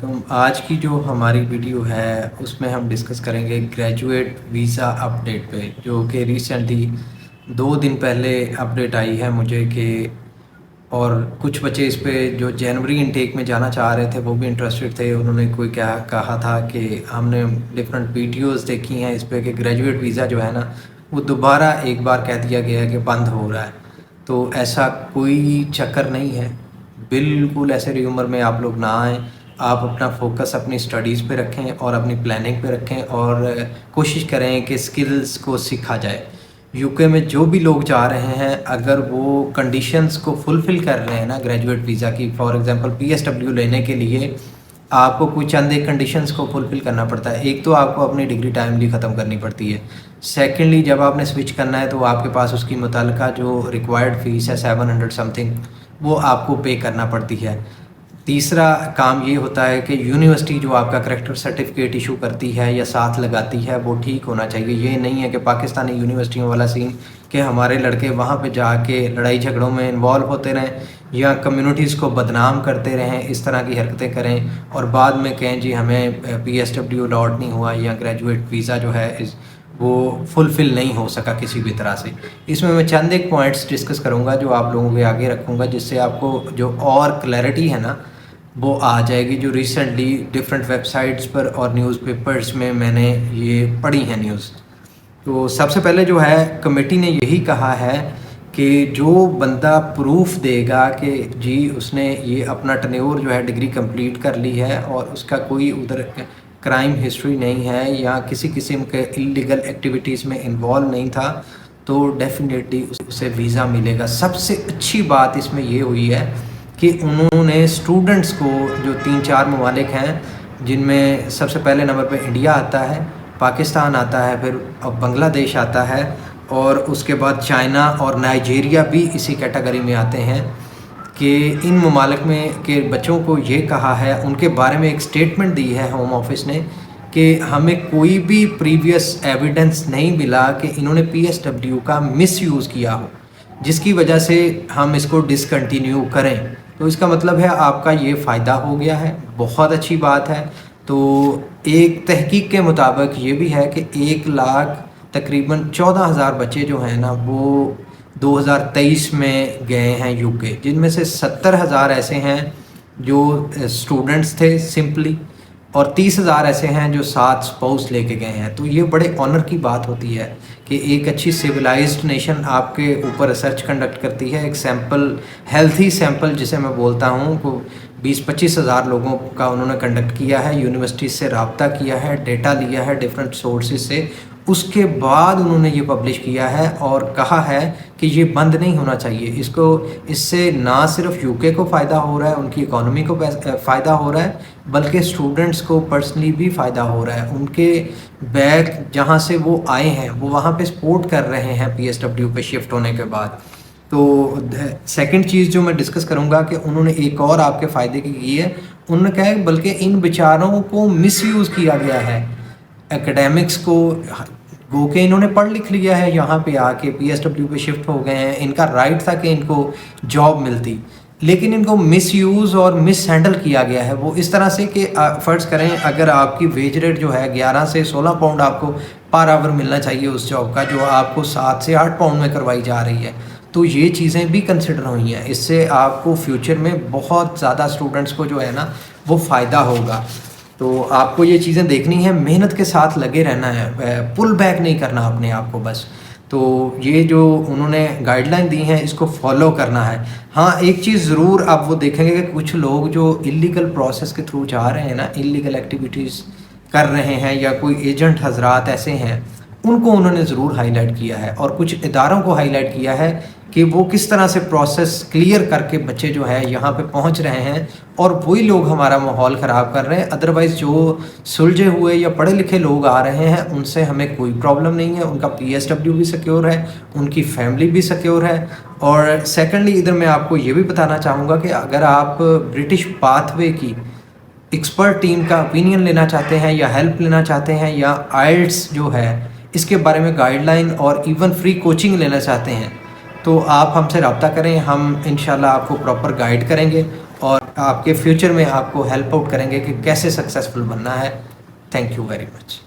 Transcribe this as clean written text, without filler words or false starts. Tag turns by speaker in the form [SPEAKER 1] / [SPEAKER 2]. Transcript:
[SPEAKER 1] वालेकुम। आज की जो हमारी वीडियो है उसमें हम डिस्कस करेंगे ग्रेजुएट वीज़ा अपडेट पे, जो कि रिसेंटली 2 दिन पहले अपडेट आई है मुझे कि और कुछ बच्चे इस पे जो जनवरी इनटेक में जाना चाह रहे थे वो भी इंटरेस्टेड थे। उन्होंने कोई क्या कहा था कि हमने डिफरेंट वीडियोस देखी हैं इस पे कि ग्रेजुएट वीज़ा जो है ना वो दोबारा एक बार कह दिया गया है कि बंद हो रहा है। तो ऐसा कोई चक्कर नहीं है, बिल्कुल ऐसे र्यूमर में आप लोग ना आएँ। आप अपना फ़ोकस अपनी स्टडीज़ पे रखें और अपनी प्लानिंग पे रखें और कोशिश करें कि स्किल्स को सीखा जाए। यूके में जो भी लोग जा रहे हैं, अगर वो कंडीशंस को फुलफ़िल कर रहे हैं ना ग्रेजुएट वीज़ा की, फॉर एग्ज़ाम्पल पीएसडब्ल्यू लेने के लिए आपको कुछ चंद एक कंडीशंस को फुलफ़िल करना पड़ता है। एक तो आपको अपनी डिग्री टाइमली ख़त्म करनी पड़ती है। सेकेंडली, जब आपने स्विच करना है तो आपके पास उसकी मुतल्लिका जो रिक्वायर्ड फ़ीस है 700 समथिंग, वो आपको पे करना पड़ती है। तीसरा काम ये होता है कि यूनिवर्सिटी जो आपका करैक्टर सर्टिफिकेट इशू करती है या साथ लगाती है वो ठीक होना चाहिए। ये नहीं है कि पाकिस्तानी यूनिवर्सिटियों वाला सीन कि हमारे लड़के वहाँ पे जाके लड़ाई झगड़ों में इन्वॉल्व होते रहें या कम्युनिटीज़ को बदनाम करते रहें, इस तरह की हरकतें करें और बाद में कहें जी हमें पीएसडब्ल्यू अलॉट नहीं हुआ या ग्रेजुएट वीज़ा जो है वो फुलफ़िल नहीं हो सका किसी भी तरह से। इसमें मैं चंद एक पॉइंट्स डिस्कस करूँगा जो आप लोगों के आगे रखूँगा, जिससे आपको जो और क्लैरिटी है ना वो आ जाएगी, जो रिसेंटली डिफरेंट वेबसाइट्स पर और न्यूज़पेपर्स में मैंने ये पढ़ी है न्यूज़। तो सबसे पहले जो है कमेटी ने यही कहा है कि जो बंदा प्रूफ देगा कि जी उसने ये अपना टन्योर जो है डिग्री कंप्लीट कर ली है और उसका कोई उधर क्राइम हिस्ट्री नहीं है या किसी किस्म के इलीगल एक्टिविटीज़ में इन्वॉल्व नहीं था, तो डेफिनेटली उसे वीज़ा मिलेगा। सबसे अच्छी बात इसमें ये हुई है कि उन्होंने स्टूडेंट्स को, जो 3-4 ममालिक हैं जिनमें सबसे पहले नंबर पे इंडिया आता है, पाकिस्तान आता है, फिर बांग्लादेश आता है और उसके बाद चाइना और नाइजीरिया भी इसी कैटेगरी में आते हैं, कि इन ममालिक में के बच्चों को ये कहा है, उनके बारे में एक स्टेटमेंट दी है होम ऑफिस ने कि हमें कोई भी प्रीवियस एविडेंस नहीं मिला कि इन्होंने पीएसडब्ल्यू का मिसयूज़ किया हो जिसकी वजह से हम इसको डिसकंटिन्यू करें। तो इसका मतलब है आपका ये फ़ायदा हो गया है, बहुत अच्छी बात है। तो एक तहकीक के मुताबिक ये भी है कि 1 लाख तकरीबन 14,000 बच्चे जो हैं ना वो 2023 में गए हैं यूके, जिनमें से 70,000 ऐसे हैं जो स्टूडेंट्स थे सिंपली और 30,000 ऐसे हैं जो साथ स्पाउस लेके गए हैं। तो ये बड़े ऑनर की बात होती है कि एक अच्छी सिविलाइज्ड नेशन आपके ऊपर रिसर्च कंडक्ट करती है। एक सैंपल, हेल्थी सैंपल जिसे मैं बोलता हूँ, को 20-25 हज़ार लोगों का उन्होंने कंडक्ट किया है, यूनिवर्सिटी से रब्ता किया है, डेटा लिया है डिफरेंट सोर्सेज से, उसके बाद उन्होंने ये पब्लिश किया है और कहा है कि ये बंद नहीं होना चाहिए। इससे ना सिर्फ यूके को फ़ायदा हो रहा है, उनकी इकॉनमी को फ़ायदा हो रहा है, बल्कि स्टूडेंट्स को पर्सनली भी फ़ायदा हो रहा है। उनके बैग जहाँ से वो आए हैं वो वहाँ पे सपोर्ट कर रहे हैं पीएसडब्ल्यू पे शिफ्ट होने के बाद। तो सेकंड चीज़ जो मैं डिस्कस करूँगा कि उन्होंने एक और आपके फ़ायदे की है, उन्होंने कहा है बल्कि इन बेचारों को मिसयूज़ किया गया है। एकेडमिक्स को गो के इन्होंने पढ़ लिख लिया है, यहाँ पे आके पीएसडब्ल्यू पे शिफ्ट हो गए हैं, इनका राइट था कि इनको जॉब मिलती, लेकिन इनको मिसयूज़ और मिस हैंडल किया गया है। वो इस तरह से कि फ़र्ज़ करें अगर आपकी वेज रेट जो है 11 से 16 पाउंड आपको पर आवर मिलना चाहिए उस जॉब का, जो आपको 7 से 8 पाउंड में करवाई जा रही है। तो ये चीज़ें भी कंसिडर हुई हैं। इससे आपको फ्यूचर में बहुत ज़्यादा स्टूडेंट्स को जो है ना वो फ़ायदा होगा। तो आपको ये चीज़ें देखनी है, मेहनत के साथ लगे रहना है, पुल बैक नहीं करना अपने आप को बस। तो ये जो उन्होंने गाइडलाइन दी हैं इसको फॉलो करना है। हाँ, एक चीज़ ज़रूर आप वो देखेंगे कि कुछ लोग जो इलीगल प्रोसेस के थ्रू जा रहे हैं ना, इलीगल एक्टिविटीज़ कर रहे हैं या कोई एजेंट हजरात ऐसे हैं, उनको उन्होंने ज़रूर हाईलाइट किया है और कुछ इदारों को हाईलाइट किया है कि वो किस तरह से प्रोसेस क्लियर करके बच्चे जो है यहाँ पे पहुँच रहे हैं और वही लोग हमारा माहौल ख़राब कर रहे हैं। अदरवाइज़ जो सुलझे हुए या पढ़े लिखे लोग आ रहे हैं उनसे हमें कोई प्रॉब्लम नहीं है, उनका पीएसडब्ल्यू भी सिक्योर है, उनकी फैमिली भी सिक्योर है। और सेकेंडली इधर मैं आपको ये भी बताना चाहूँगा कि अगर आप ब्रिटिश पाथवे की एक्सपर्ट टीम का ओपिनियन लेना चाहते हैं या हेल्प लेना चाहते हैं या आइल्ट्स जो है इसके बारे में गाइडलाइन और इवन फ्री कोचिंग लेना चाहते हैं, तो आप हमसे रब्ता करें, हम इंशाल्लाह आपको प्रॉपर गाइड करेंगे और आपके फ्यूचर में आपको हेल्प आउट करेंगे कि कैसे सक्सेसफुल बनना है। Thank you very much.